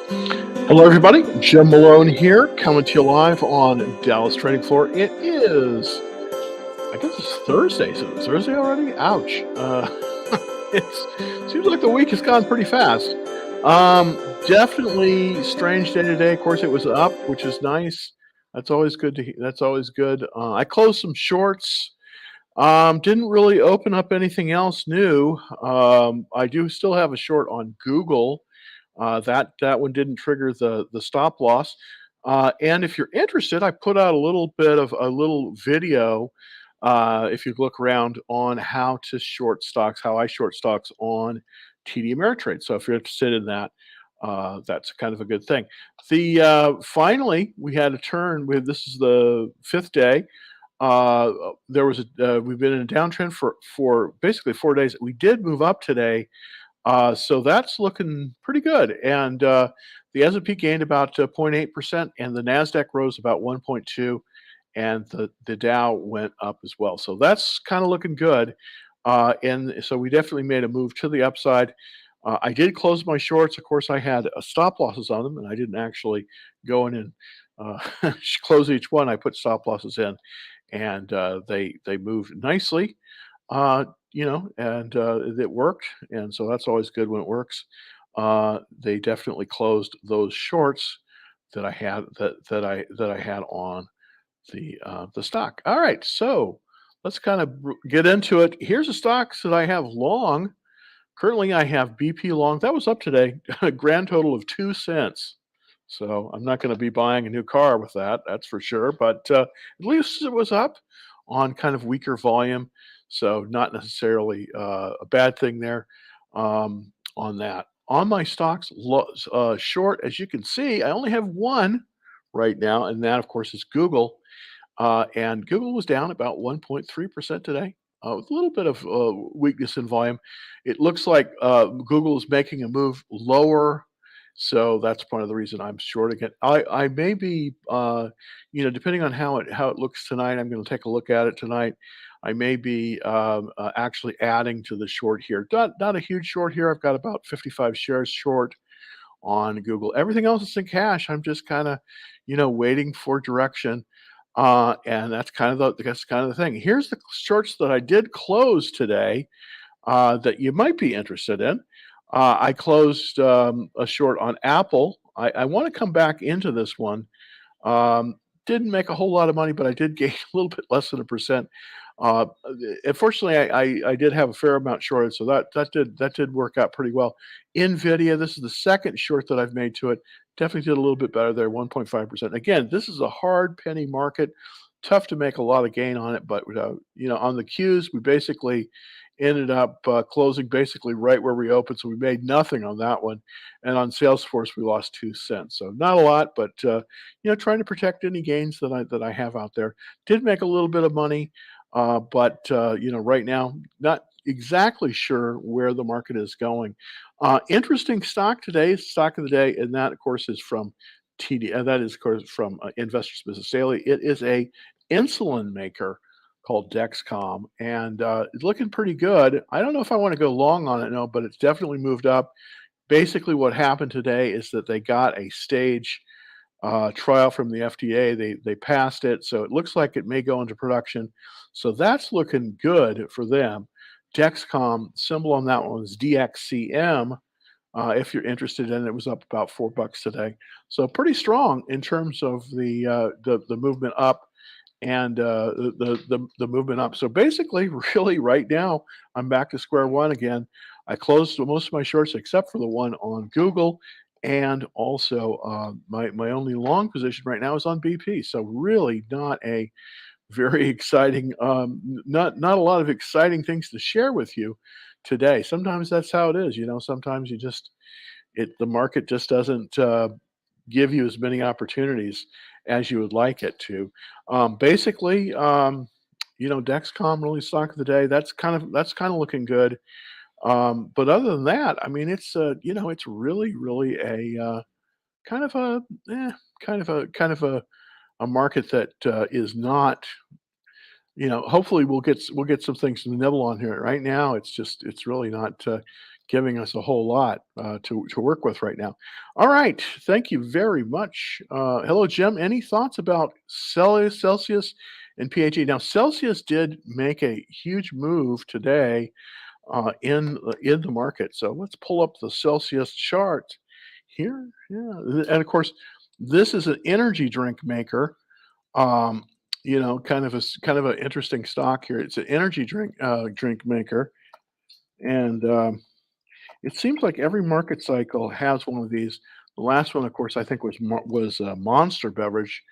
Hello, everybody. Jim Malone here, coming to you live on Dallas Trading Floor. It is, I guess it's Thursday. So it's Thursday already? Ouch. It seems like the week has gone pretty fast. Definitely strange day today. Of course, it was up, which is nice. That's always good to. That's always good. I closed some shorts. Didn't really open up anything else new. I do still have a short on Google. That one didn't trigger the stop loss. And if you're interested, I put out a little bit of a little video. If you look around on how to short stocks, how I short stocks on TD Ameritrade. So if you're interested in that, that's kind of a good thing. The Finally we had a turn. With This is the fifth day. There was we've been in a downtrend for basically 4 days. We did move up today, so that's looking pretty good. And the S&P gained about 0.8%, and the Nasdaq rose about 1.2, and the Dow went up as well. So that's kind of looking good. And so we definitely made a move to the upside. I did close my shorts. Of course, I had stop losses on them, and I didn't actually go in and close each one. I put stop losses in, and they moved nicely. And it worked, and so that's always good when it works. They definitely closed those shorts that I had on the stock. All right, so let's kind of get into it. Here's the stocks that I have long. Currently, I have BP long. That was up today, a grand total of 2 cents. So I'm not going to be buying a new car with that, that's for sure. But at least it was up on kind of weaker volume. So not necessarily a bad thing there on that. On my stocks, short, as you can see, I only have one right now, and that, of course, is Google. And Google was down about 1.3% today, with a little bit of weakness in volume. It looks like Google is making a move lower, so that's part of the reason I'm shorting it. I may be, depending on how it looks tonight. I'm going to take a look at it tonight. I may be actually adding to the short here. Not a huge short here. I've got about 55 shares short on Google. Everything else is in cash. I'm just kind of, waiting for direction. And that's kind of the thing. Here's the shorts that I did close today, that you might be interested in. I closed a short on Apple. I want to come back into this one. Um, didn't make a whole lot of money, but I did gain a little bit less than a percent. Unfortunately, I did have a fair amount shorted, so that did work out pretty well. Nvidia, this is the second short that I've made to it. Definitely did a little bit better there, 1.5%. Again, this is a hard penny market, tough to make a lot of gain on it. But on the Qs, we basically ended up closing basically right where we opened, so we made nothing on that one. And on Salesforce, we lost 2 cents, so not a lot, but trying to protect any gains that I have out there. Did make a little bit of money. But right now, not exactly sure where the market is going. Interesting stock today, stock of the day, and that, of course, is from TD. That is, of course, from Investors Business Daily. It is a insulin maker called Dexcom, and it's looking pretty good. I don't know if I want to go long on it, no, but it's definitely moved up. Basically, what happened today is that they got a stage trial from the FDA. They passed it, so it looks like it may go into production. So that's looking good for them. Dexcom symbol on that one is DXCM. If you're interested in it, it was up about $4 today, so pretty strong in terms of the movement up and the movement up. So basically, really, right now, I'm back to square one again. I closed most of my shorts except for the one on Google, and also my only long position right now is on BP. So really, not a very exciting, not a lot of exciting things to share with you today. Sometimes that's how it is. Sometimes the market just doesn't give you as many opportunities as you would like it to. Basically, Dexcom really stock of the day. That's kind of looking good. But other than that, I mean, it's really, really a kind of a kind of a market that is not. Hopefully we'll get some things to nibble on here. Right now, it's really not giving us a whole lot to work with right now. All right, thank you very much. Hello, Jim. Any thoughts about Celsius and PHE? Now, Celsius did make a huge move today in the market. So let's pull up the Celsius chart here. Yeah, and of course, this is an energy drink maker. Um, kind of an interesting stock here. It's an energy drink maker, and it seems like every market cycle has one of these. The last one, of course, I think was Monster Beverage.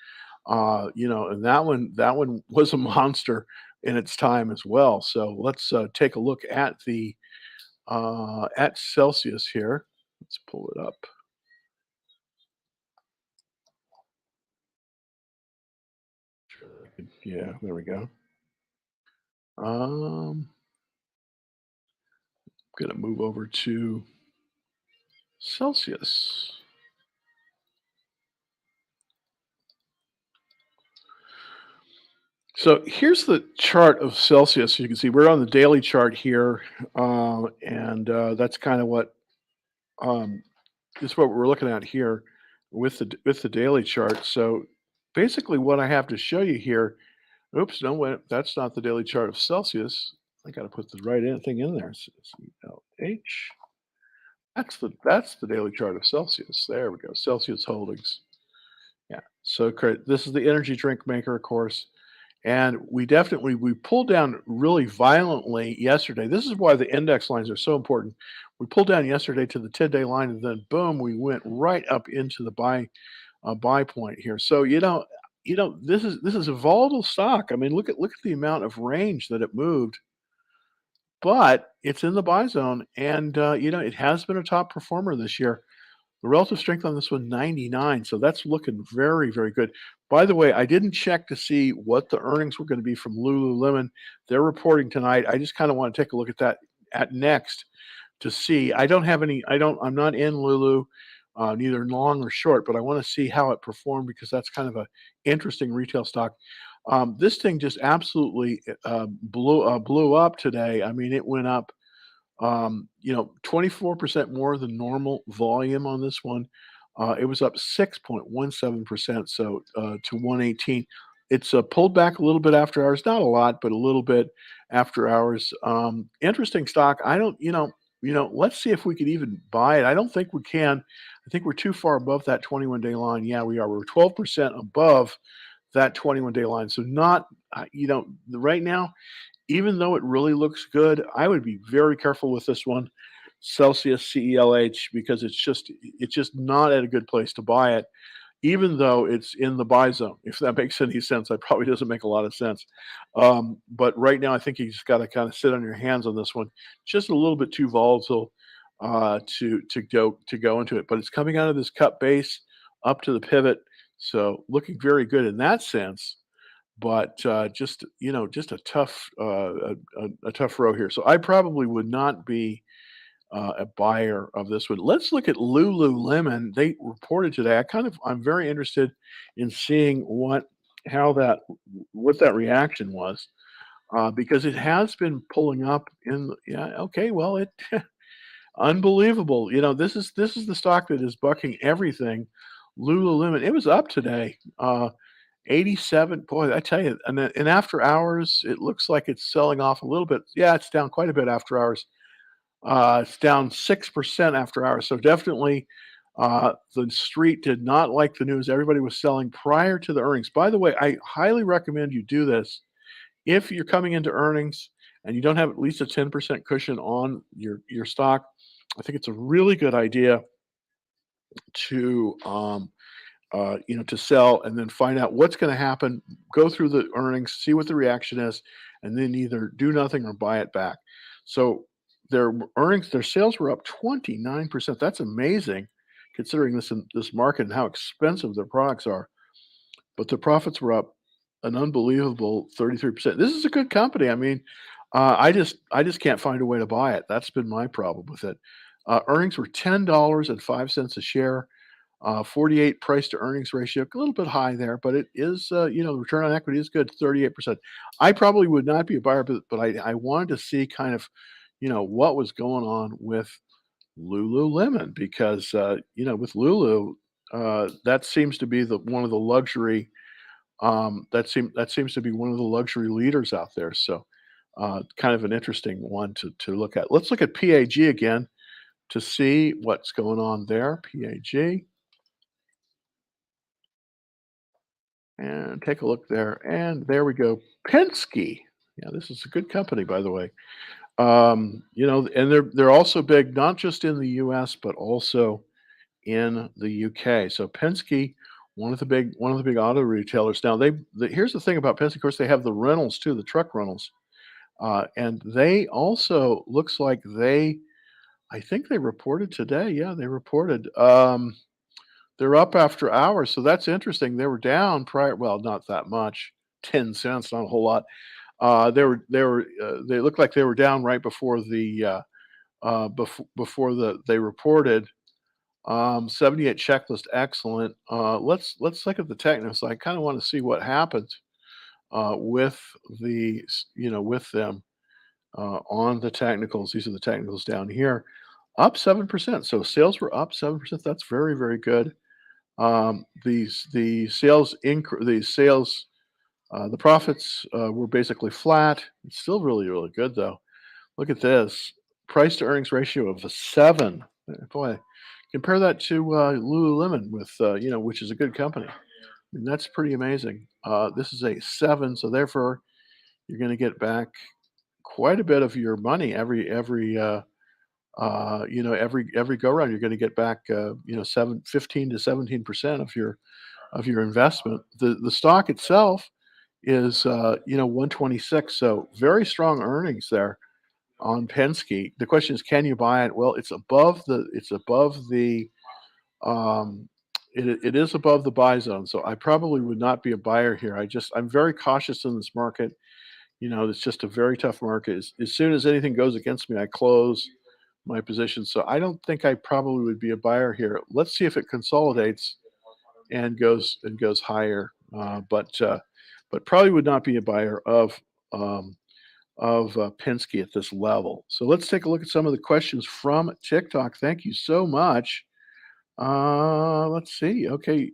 And that one was a monster in its time as well. So let's take a look at Celsius here. Let's pull it up. Yeah, there we go. Gonna move over to Celsius. So here's the chart of Celsius. You can see we're on the daily chart here, and that's kind of what is what we're looking at here with the daily chart. So basically, what I have to show you here. Oops, no, wait, that's not the daily chart of Celsius. I got to put the right thing in there. CLH. That's the daily chart of Celsius. There we go. Celsius Holdings. Yeah. So this is the energy drink maker, of course. And we pulled down really violently yesterday. This is why the index lines are so important. We pulled down yesterday to the 10-day line, and then boom, we went right up into the buy point here. So this is a volatile stock. I mean, look at the amount of range that it moved, but it's in the buy zone, and it has been a top performer this year. The relative strength on this one, 99, so that's looking very, very good. By the way, I didn't check to see what the earnings were gonna be from Lululemon. They're reporting tonight. I just kinda wanna take a look at that at next to see. I'm not in Lulu, neither long or short, but I wanna see how it performed because that's kind of a interesting retail stock. This thing just absolutely, blew up today. I mean, it went up 24% more than normal volume on this one. It was up 6.17%, so to 118. It's pulled back a little bit after hours, not a lot, but a little bit after hours. Interesting stock. I don't, let's see if we could even buy it. I don't think we can. I think we're too far above that 21-day line. Yeah, we are. We're 12% above that 21-day line. So not, right now, even though it really looks good, I would be very careful with this one, Celsius CELH, because it's just not at a good place to buy it, even though it's in the buy zone. If that makes any sense, that probably doesn't make a lot of sense. But right now, I think you just got to kind of sit on your hands on this one. Just a little bit too volatile to go into it, but it's coming out of this cut base up to the pivot, so looking very good in that sense. But just a tough a tough row here. So I probably would not be a buyer of this one. Let's look at Lululemon. They reported today. I'm very interested in seeing what that reaction was, because it has been pulling up yeah, okay, well, it unbelievable. This is the stock that is bucking everything. Lululemon, it was up today. 87, boy, I tell you, and then and after hours, it looks like it's selling off a little bit. Yeah, it's down quite a bit after hours. It's down 6% after hours. So definitely, the street did not like the news. Everybody was selling prior to the earnings. By the way, I highly recommend you do this if you're coming into earnings and you don't have at least a 10% cushion on your stock. I think it's a really good idea to to sell and then find out what's going to happen, go through the earnings, see what the reaction is, and then either do nothing or buy it back. So their sales were up 29%. That's amazing considering this market and how expensive their products are. But the profits were up an unbelievable 33%. This is a good company. I mean, I just can't find a way to buy it. That's been my problem with it. Earnings were $10.05 a share. 48 price to earnings ratio, a little bit high there, but it is, return on equity is good, 38%. I probably would not be a buyer, but I wanted to see kind of, what was going on with Lululemon, because with Lulu, that seems to be the one of the luxury that seems to be one of the luxury leaders out there. So, kind of an interesting one to look at. Let's look at PAG again to see what's going on there. PAG, and take a look there, and there we go. Penske. Yeah, this is a good company, by the way. And they're also big not just in the U.S. but also in the UK. So Penske, one of the big auto retailers. Now here's the thing about Penske. Of course, they have the rentals too, the truck rentals, and they also looks like they. I think they reported today. Yeah, they reported. They're up after hours, so that's interesting. They were down prior. Well, not that much. 10 cents, not a whole lot. They looked like they were down right before they reported. 78 checklist, excellent. Let's look at the technicals. I kind of want to see what happened with with them on the technicals. These are the technicals down here, up 7%. So sales were up 7%. That's very very good. The sales the profits were basically flat. It's still really really good though. Look at this price to earnings ratio of a 7. Boy, compare that to Lululemon with which is a good company. I mean, that's pretty amazing. This is a 7, so therefore you're going to get back quite a bit of your money every go round. You're going to get back 15 to 17% of your investment. The stock itself is 126, so very strong earnings there on Penske. The question is, can you buy it? Well, um, it is above the buy zone, so I probably would not be a buyer here. I'm very cautious in this market. It's just a very tough market. As soon as anything goes against me, I close my position. So I don't think I probably would be a buyer here. Let's see if it consolidates and goes higher. But probably would not be a buyer um, of Penske at this level. So let's take a look at some of the questions from TikTok. Thank you so much. Let's see. Okay,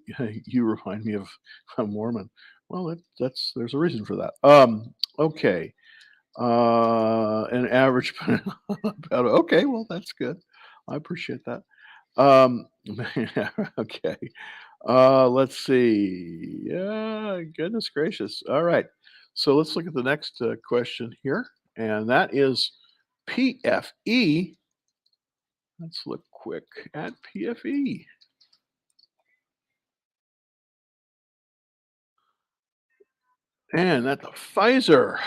you remind me of a Mormon. Well, there's a reason for that. Okay. An average. Okay, well, that's good. I appreciate that. Um, okay. Let's see. Yeah, goodness gracious. All right. So let's look at the next question here, and that is PFE. Let's look quick at PFE. And that's Pfizer.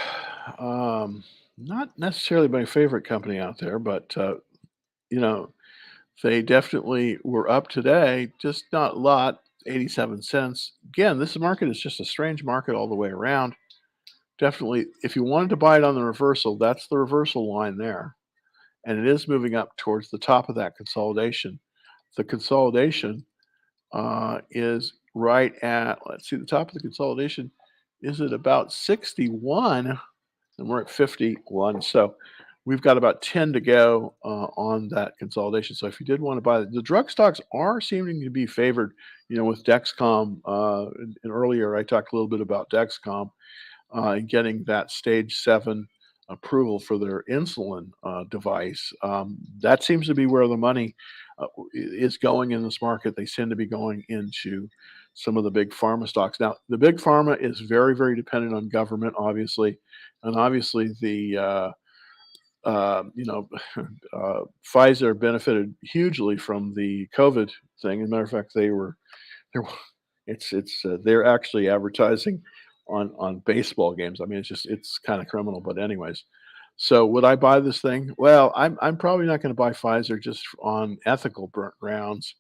Not necessarily my favorite company out there, but you know, they definitely were up today, just not a lot, 87 cents. Again, this market is just a strange market all the way around. Definitely, if you wanted to buy it on the reversal, that's the reversal line there. And it is moving up towards the top of that consolidation. The consolidation is right at, let's see, the top of the consolidation is at about 61, and we're at 51. So we've got about 10 to go on that consolidation. So if you did want to buy the drug stocks are seeming to be favored, with Dexcom. And earlier I talked a little bit about Dexcom and getting that stage 7 approval for their insulin device. That seems to be where the money is going in this market. They seem to be going into some of the big pharma stocks. Now, the big pharma is very, very dependent on government, obviously, and obviously the Pfizer benefited hugely from the COVID thing. As a matter of fact, they're they're actually advertising on baseball games. I mean, it's kind of criminal, but anyways. So would I buy this thing? Well, I'm probably not going to buy Pfizer just on ethical grounds.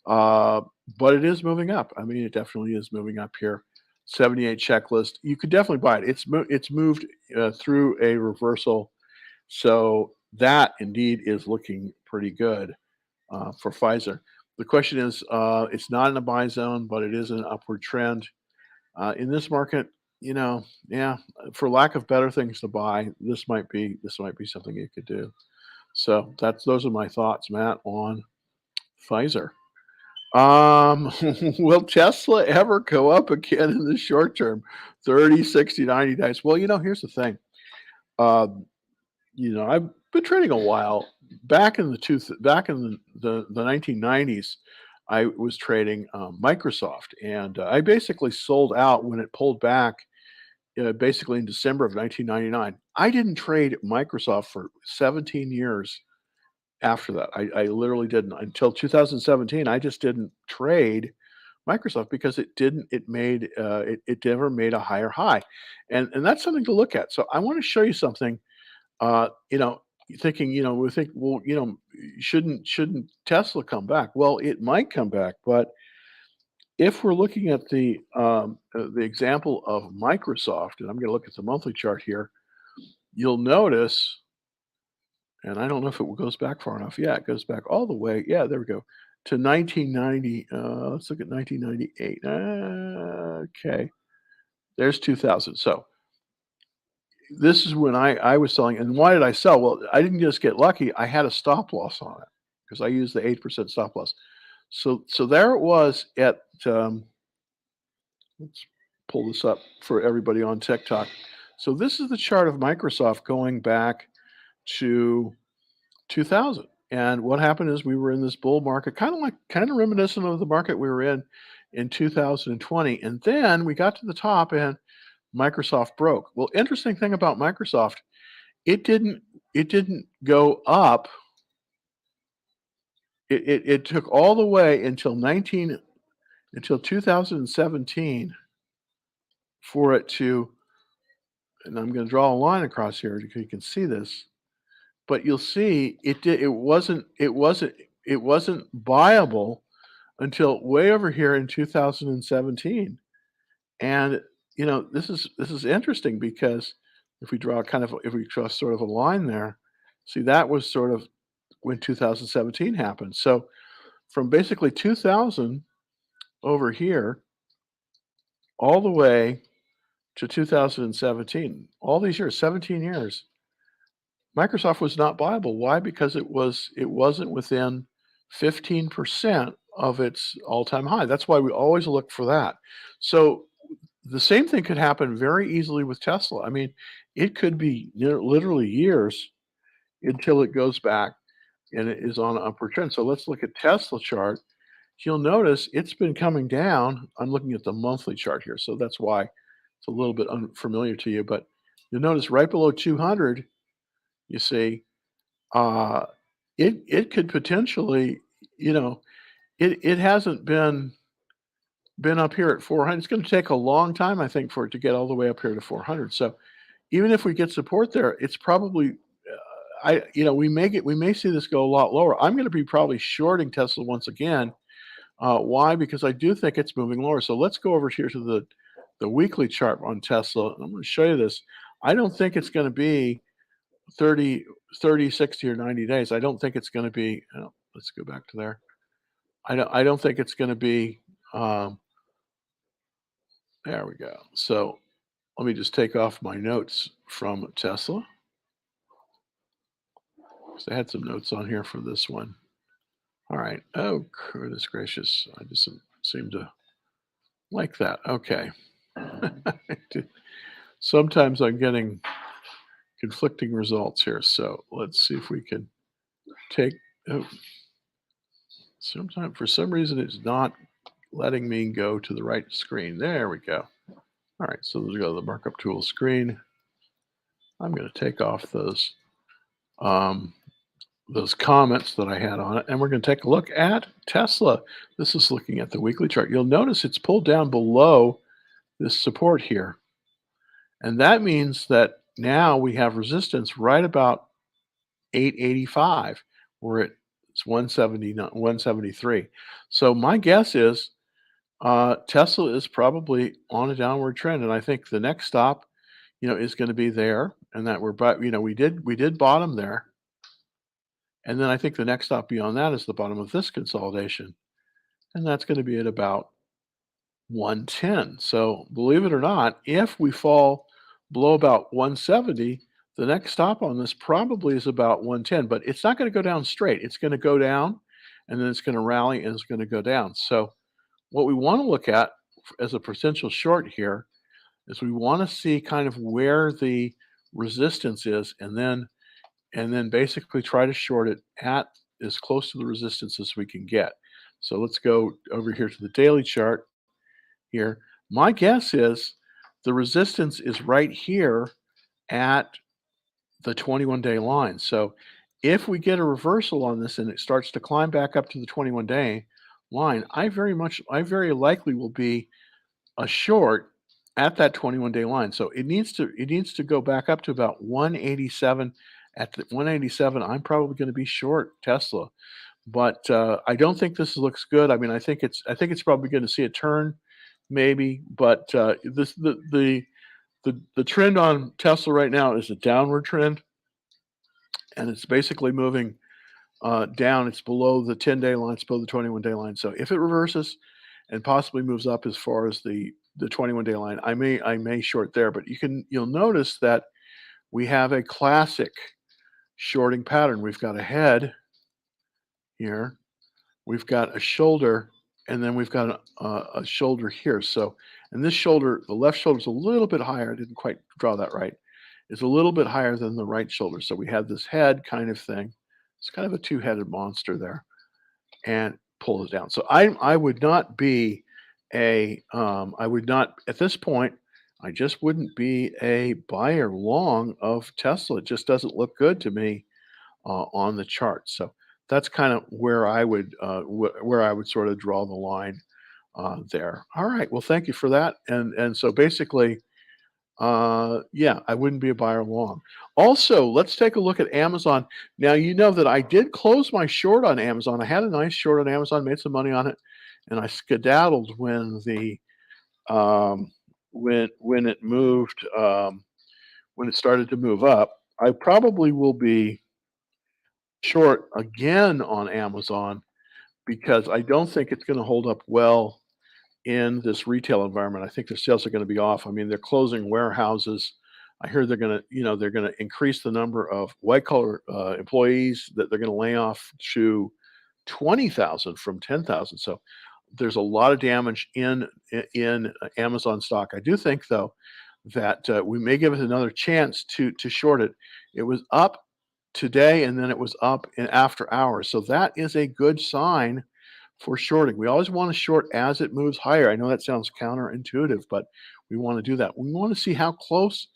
Uh, but it is moving up. I mean, it definitely is moving up here. 78 checklist. You could definitely buy it. It's moved through a reversal, so that indeed is looking pretty good for Pfizer. The question is, it's not in a buy zone, but it is an upward trend. In this market, yeah, for lack of better things to buy, this might be something you could do. So those are my thoughts, Matt, on Pfizer. Will Tesla ever go up again in the short term? 30, 60, 90 days. Well, here's the thing. Um, I've been trading a while. Back in the 1990s, I was trading Microsoft, and I basically sold out when it pulled back. Basically in December of 1999. I didn't trade Microsoft for 17 years after that. I literally didn't until 2017. I just didn't trade Microsoft because it never made a higher high, and that's something to look at. So I want to show you something. Uh, you know, thinking we think, well, shouldn't Tesla come back? Well, it might come back, but if we're looking at the example of Microsoft, and I'm going to look at the monthly chart here, you'll notice, and I don't know if it goes back far enough. Yeah, it goes back all the way. Yeah, there we go to 1990. Let's look at 1998. Okay, there's 2000. So this is when I was selling. And why did I sell? Well, I didn't just get lucky. I had a stop loss on it because I used the 8% stop loss. So there it was at. Let's pull this up for everybody on TikTok. So this is the chart of Microsoft going back to 2000. And what happened is we were in this bull market, kind of reminiscent of the market we were in 2020. And then we got to the top and Microsoft broke. Well, interesting thing about Microsoft, it didn't go up. It took all the way until 2017 for it to, and I'm going to draw a line across here so you can see this. But you'll see it wasn't buyable until way over here in 2017. And this is interesting because if we draw sort of a line there, see that was sort of when 2017 happened. So from basically 2000 over here all the way to 2017, all these years, 17 years, Microsoft was not viable. Why? Because it wasn't within 15% of its all-time high. That's why we always look for that. So the same thing could happen very easily with Tesla. I mean, it could be literally years until it goes back and it is on an upward trend. So let's look at Tesla chart. You'll notice it's been coming down. I'm looking at the monthly chart here, so that's why it's a little bit unfamiliar to you. But you'll notice right below 200, you see, uh, it could potentially, you know, it hasn't been up here at 400. It's going to take a long time, I think, for it to get all the way up here to 400. So even if we get support there, it's probably we may see this go a lot lower. I'm going to be probably shorting Tesla once again. Why? Because I do think it's moving lower. So let's go over here to the weekly chart on Tesla. I'm going to show you this. I don't think it's going to be 30, 30, 60, or 90 days. I don't think it's going to be. Let's go back to there. I don't think it's going to be. There we go. So let me just take off my notes from Tesla. So I had some notes on here for this one. All right. Oh, goodness gracious. I just seem to like that. Okay. Sometimes I'm getting conflicting results here. So let's see if we can take. Oh, for some reason, it's not letting me go to the right screen. There we go. All right. So let's go to the markup tool screen. I'm going to take off those comments that I had on it, and we're going to take a look at Tesla. This is looking at the weekly chart. You'll notice it's pulled down below this support here, and that means that now we have resistance right about 885, where it's 170, 173. So my guess is Tesla is probably on a downward trend, and I think the next stop, is going to be there, and that we did bottom there. And then I think the next stop beyond that is the bottom of this consolidation. And that's going to be at about 110. So believe it or not, if we fall below about 170, The next stop on this probably is about 110, but it's not going to go down straight. It's going to go down and then it's going to rally and it's going to go down. So what we want to look at as a potential short here is we want to see kind of where the resistance is and then basically try to short it at as close to the resistance as we can get. So let's go over here to the daily chart here. My guess is the resistance is right here at the 21-day line. So if we get a reversal on this and it starts to climb back up to the 21-day line, I very likely will be a short at that 21-day line. So it needs to go back up to about 187. At the 187, I'm probably going to be short Tesla, but I don't think this looks good. I mean, I think it's probably going to see a turn, maybe, but the trend on Tesla right now is a downward trend, and it's basically moving down. It's below the 10-day line, it's below the 21-day line. So if it reverses and possibly moves up as far as the 21-day line, I may short there. But you'll notice that we have a classic shorting pattern. We've got a head here, we've got a shoulder, and then we've got a shoulder here. So, and this shoulder, the left shoulder is a little bit higher. I didn't quite draw that right. It's a little bit higher than the right shoulder. So we have this head kind of thing. It's kind of a two-headed monster there, and pull it down. So I would not be I would not at this point. I just wouldn't be a buyer long of Tesla. It just doesn't look good to me on the chart. So that's kind of where I would sort of draw the line there. All right. Well, thank you for that. And so basically, yeah, I wouldn't be a buyer long. Also, let's take a look at Amazon. Now, you know that I did close my short on Amazon. I had a nice short on Amazon, made some money on it, and I skedaddled when the when it moved when it started to move up. I probably will be short again on Amazon because I don't think it's going to hold up well in this retail environment. I think their sales are going to be off. I mean, they're closing warehouses. I hear they're going to increase the number of white collar employees that they're going to lay off to 20,000 from 10,000. So there's a lot of damage in Amazon stock. I do think though that we may give it another chance to short it. It was up today and then it was up in after hours. So that is a good sign for shorting. We always want to short as it moves higher. I know that sounds counterintuitive, but we want to do that. We want to see how close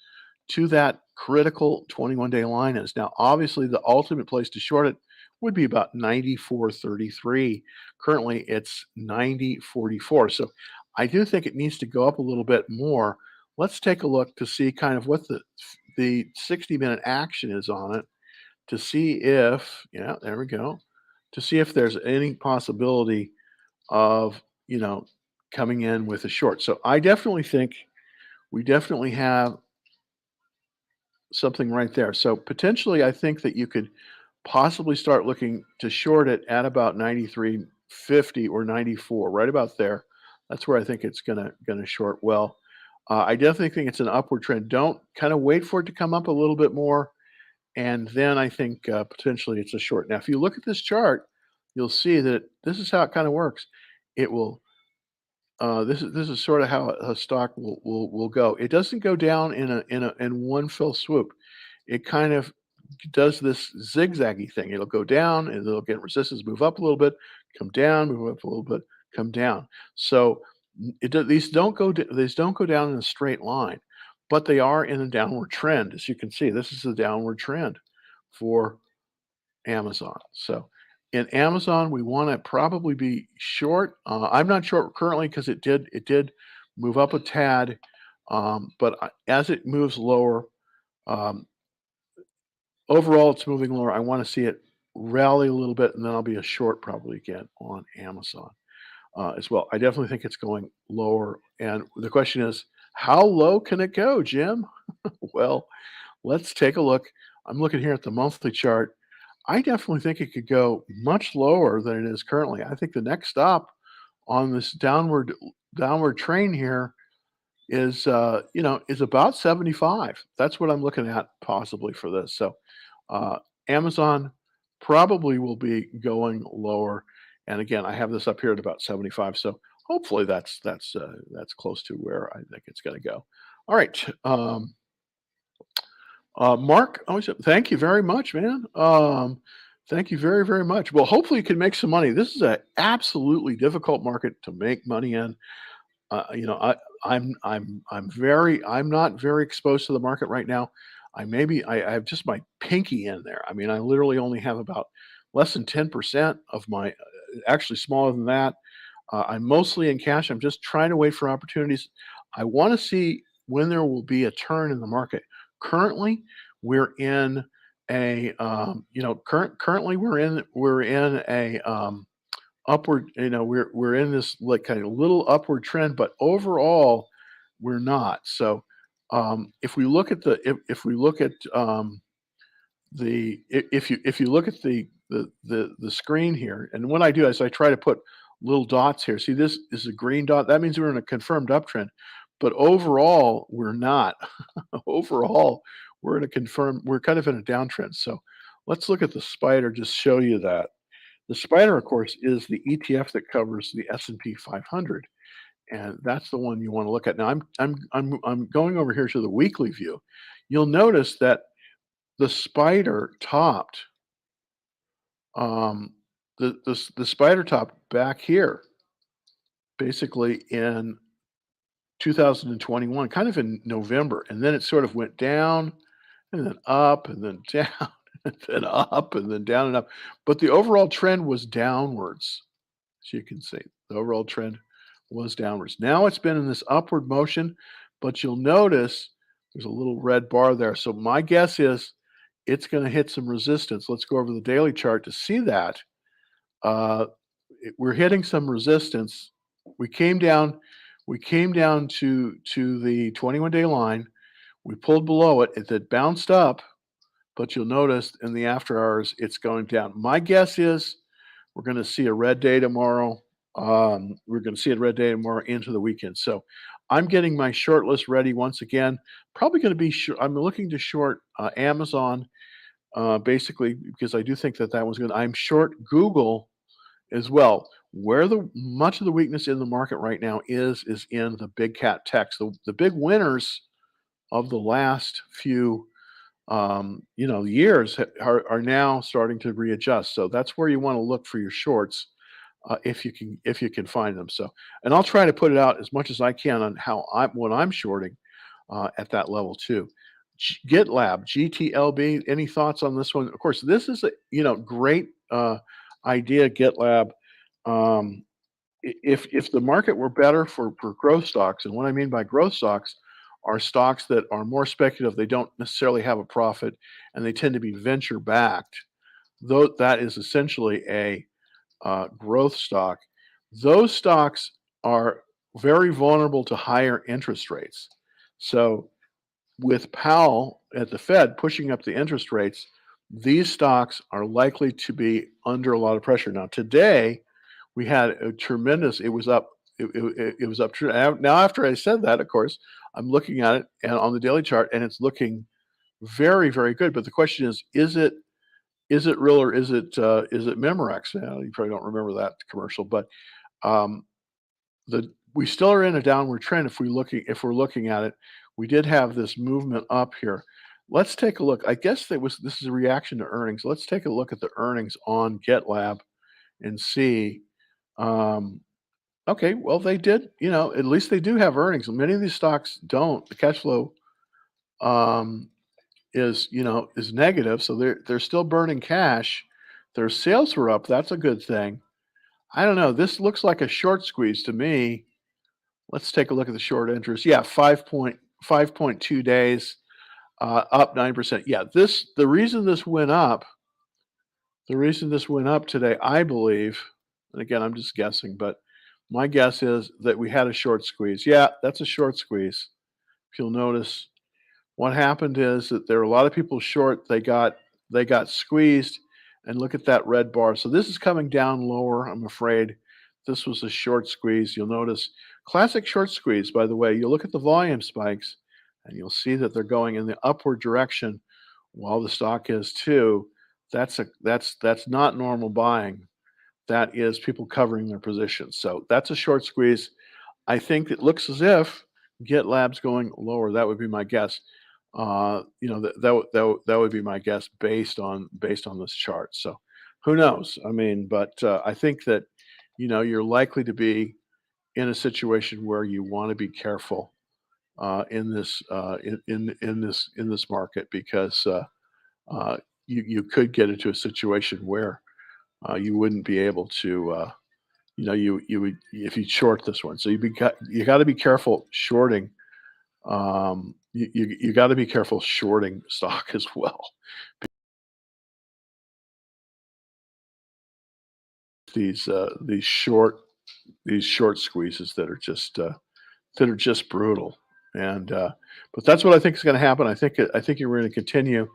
to that critical 21-day line is. Now, obviously, the ultimate place to short it would be about 94.33. Currently, it's 90.44. So I do think it needs to go up a little bit more. Let's take a look to see kind of what the 60-minute action is on it to see if, yeah, there we go, to see if there's any possibility of, coming in with a short. So I definitely think we definitely have something right there. So potentially, I think that you could possibly start looking to short it at about 93.50 or 94, right about there. That's where I think it's gonna short well. I definitely think it's an upward trend. Don't kind of wait for it to come up a little bit more, and then I think potentially it's a short. Now, if you look at this chart, you'll see that this is how it kind of works. It will. This is sort of how a stock will go. It doesn't go down in one fell swoop. It kind of does this zigzaggy thing. It'll go down and it'll get resistance, move up a little bit, come down, move up a little bit, come down. So these don't go down in a straight line, but they are in a downward trend. As you can see, this is a downward trend for Amazon. So in Amazon, we want to probably be short. I'm not short currently because it did move up a tad, but as it moves lower, um, overall it's moving lower. I want to see it rally a little bit, and then I'll be a short probably again on Amazon as well. I definitely think it's going lower, and the question is, how low can it go, Jim? Well, let's take a look. I'm looking here at the monthly chart. I definitely think it could go much lower than it is currently. I think the next stop on this downward train here is about 75. That's what I'm looking at possibly for this. So, uh, Amazon probably will be going lower. And again, I have this up here at about 75. So hopefully that's close to where I think it's going to go. All right. Mark, thank you very much, man. Thank you very, very much. Well, hopefully you can make some money. This is a absolutely difficult market to make money in. You know, I'm not very exposed to the market right now. I have just my pinky in there. I mean, I literally only have about less than 10% of my, actually smaller than that. I'm mostly in cash. I'm just trying to wait for opportunities. I want to see when there will be a turn in the market. Currently, we're in currently we're in a upward, we're in this like kind of little upward trend, but overall we're not. So if we look at the if we look at if you look at the screen here, and what I do is I try to put little dots here. See, this is a green dot. That means we're in a confirmed uptrend. But overall, we're not. Overall, we're kind of in a downtrend. So let's look at the spider, just show you that. The spider, of course, is the ETF that covers the S&P 500, and that's the one you want to look at. Now, I'm going over here to the weekly view. You'll notice that the spider topped the spider top back here, basically in 2021, kind of in November, and then it sort of went down and then up and then down and then up and then down and up. But the overall trend was downwards. As you can see, the overall trend was downwards. Now it's been in this upward motion, but you'll notice there's a little red bar there. So my guess is it's going to hit some resistance. Let's go over the daily chart to see that. Uh, we're hitting some resistance. We came down. We came down to the 21-day line. We pulled below it. It had bounced up, but you'll notice in the after hours it's going down. My guess is we're going to see a red day tomorrow. We're going to see a red day tomorrow into the weekend. So I'm getting my short list ready once again. Probably going to be. I'm looking to short Amazon, basically because I do think that was good. I'm short Google as well. Where the much of the weakness in the market right now is in the big cat techs. The big winners of the last few years are now starting to readjust. So that's where you want to look for your shorts if you can find them. So, and I'll try to put it out as much as I can on what I'm shorting at that level too. GitLab, GTLB. Any thoughts on this one? Of course, this is a great idea. GitLab. Um, if the market were better for growth stocks, and what I mean by growth stocks are stocks that are more speculative, they don't necessarily have a profit, and they tend to be venture backed. Though that is essentially a growth stock. Those stocks are very vulnerable to higher interest rates. So with Powell at the Fed pushing up the interest rates, these stocks are likely to be under a lot of pressure. Now today, we had a tremendous. It was up. It was up. Now, after I said that, of course, I'm looking at it and on the daily chart, and it's looking very, very good. But the question is it real or is it Memorex? You probably don't remember that commercial, but um, we still are in a downward trend if we're looking at it. We did have this movement up here. Let's take a look. I guess this is a reaction to earnings. Let's take a look at the earnings on GitLab and see. Okay, well, they did, at least they do have earnings. Many of these stocks don't. The cash flow is negative, so they're still burning cash. Their sales were up. That's a good thing. I don't know. This looks like a short squeeze to me. Let's take a look at the short interest. Yeah, 5.2 days, up 9%. Yeah, the reason this went up today, I believe, and again, I'm just guessing, but my guess is that we had a short squeeze. Yeah, that's a short squeeze. If you'll notice, what happened is that there are a lot of people short. They got squeezed, and look at that red bar. So this is coming down lower, I'm afraid. this was a short squeeze. You'll notice classic short squeeze, by the way. You look at the volume spikes and you'll see that they're going in the upward direction while the stock is too. That's not normal buying. That is people covering their positions. So that's a short squeeze. I think it looks as if GitLab's going lower. That would be my guess. That would be my guess based on this chart. So who knows? I mean, but I think that you're likely to be in a situation where you want to be careful in this market because you could get into a situation where you wouldn't be able to. You would if you short this one. So you got to be careful shorting. You got to be careful shorting stock as well. These short squeezes that are just brutal. And but that's what I think is going to happen. I think you're going to continue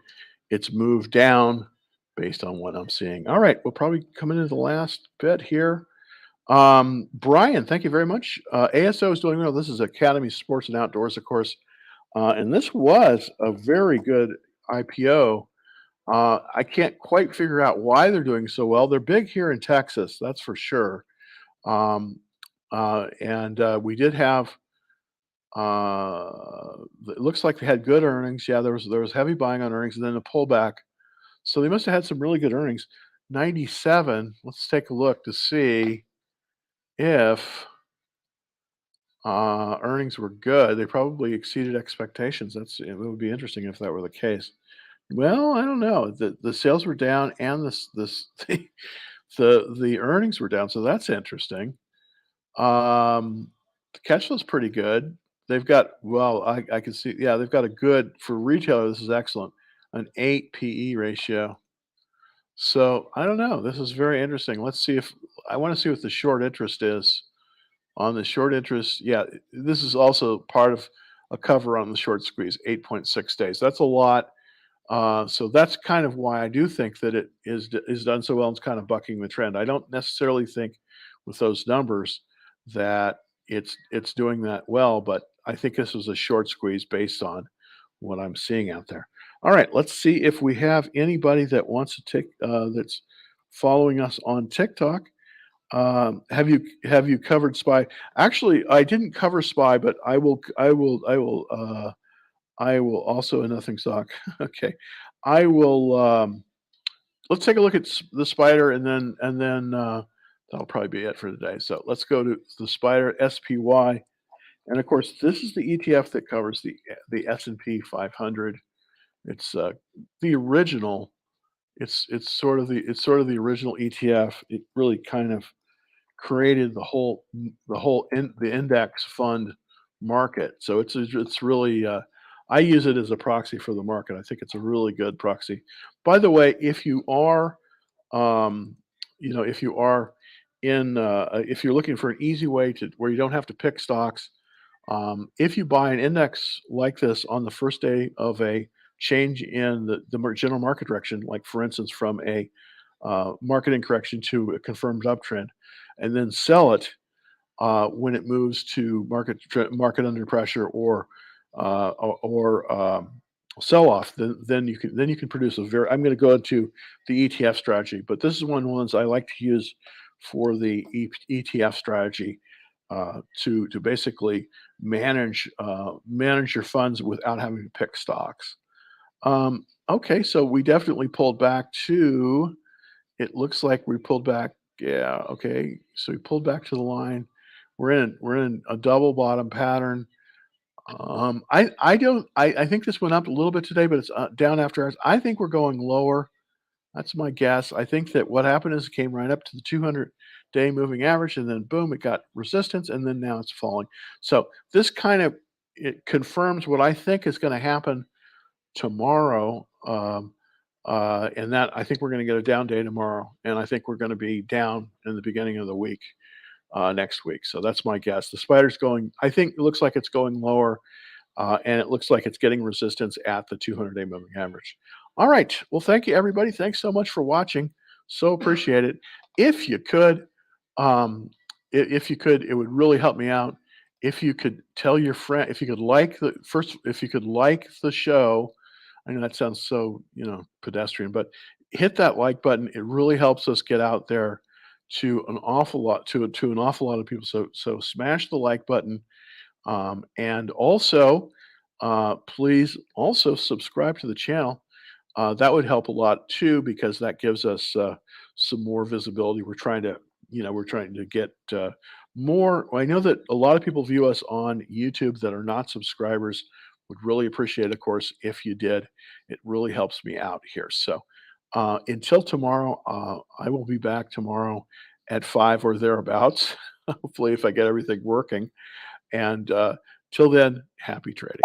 its move down based on what I'm seeing. All right, we'll probably come into the last bit here. Brian, thank you very much. ASO is doing well. This is Academy Sports and Outdoors, of course. And this was a very good IPO. I can't quite figure out why they're doing so well. They're big here in Texas, that's for sure. Um, and we did have. It looks like they had good earnings. Yeah, there was heavy buying on earnings, and then a pullback. So they must have had some really good earnings. 97. Let's take a look to see if earnings were good. They probably exceeded expectations. It would be interesting if that were the case. Well, I don't know. The sales were down and the earnings were down, so that's interesting. The cash flow's pretty good. They've got well, I can see, yeah, they've got a good for retailer. This is excellent, an 8 PE ratio. So I don't know. This is very interesting. Let's see if I want to see what the short interest is on the short interest. Yeah, this is also part of a cover on the short squeeze, 8.6 days. That's a lot. So that's kind of why I do think that it is done so well. It's kind of bucking the trend. I don't necessarily think with those numbers that it's doing that well, but I think this was a short squeeze based on what I'm seeing out there. All right, let's see if we have anybody that wants to take that's following us on TikTok. Have you covered SPY? Actually, I didn't cover SPY, but I will also a nothing stock. Okay. I will let's take a look at the spider and then that'll probably be it for today. So let's go to the spider SPY. And of course, this is the ETF that covers the S&P 500. It's the original. It's sort of the original ETF. It really kind of created the index fund market. So it's really I use it as a proxy for the market. I think it's a really good proxy. By the way, if you are um, if you are if you're looking for an easy way to where you don't have to pick stocks, if you buy an index like this on the first day of a change in the general market direction, like for instance from a marketing correction to a confirmed uptrend, and then sell it when it moves to market under pressure or sell off, then you can produce a very. I'm going to go into the ETF strategy, but this is one of the ones I like to use for the ETF strategy to basically manage your funds without having to pick stocks. Okay, so we definitely pulled back to. It looks like we pulled back. Yeah. Okay. So we pulled back to the line. We're in a double bottom pattern. I don't. I think this went up a little bit today, but it's down after hours. I think we're going lower. That's my guess. I think that what happened is it came right up to the 200-day moving average, and then boom, it got resistance, and then now it's falling. So this kind of it confirms what I think is going to happen tomorrow. And that I think we're going to get a down day tomorrow, and I think we're going to be down in the beginning of the week next week. So that's my guess. The spider's going. I think it looks like it's going lower, and it looks like it's getting resistance at the 200-day moving average. All right. Well, thank you, everybody. Thanks so much for watching. So appreciate it. If you could, um, if you could, it would really help me out. If you could tell your friend, if you could like the first, if you could like the show. I know that sounds so, pedestrian, but hit that like button. It really helps us get out there to an awful lot to an awful lot of people. So smash the like button, and also, please also subscribe to the channel. That would help a lot too because that gives us some more visibility. We're trying to get more. I know that a lot of people view us on YouTube that are not subscribers. Would really appreciate, of course, if you did. It really helps me out here. So until tomorrow, I will be back tomorrow at 5 or thereabouts. Hopefully, if I get everything working. And till then, happy trading.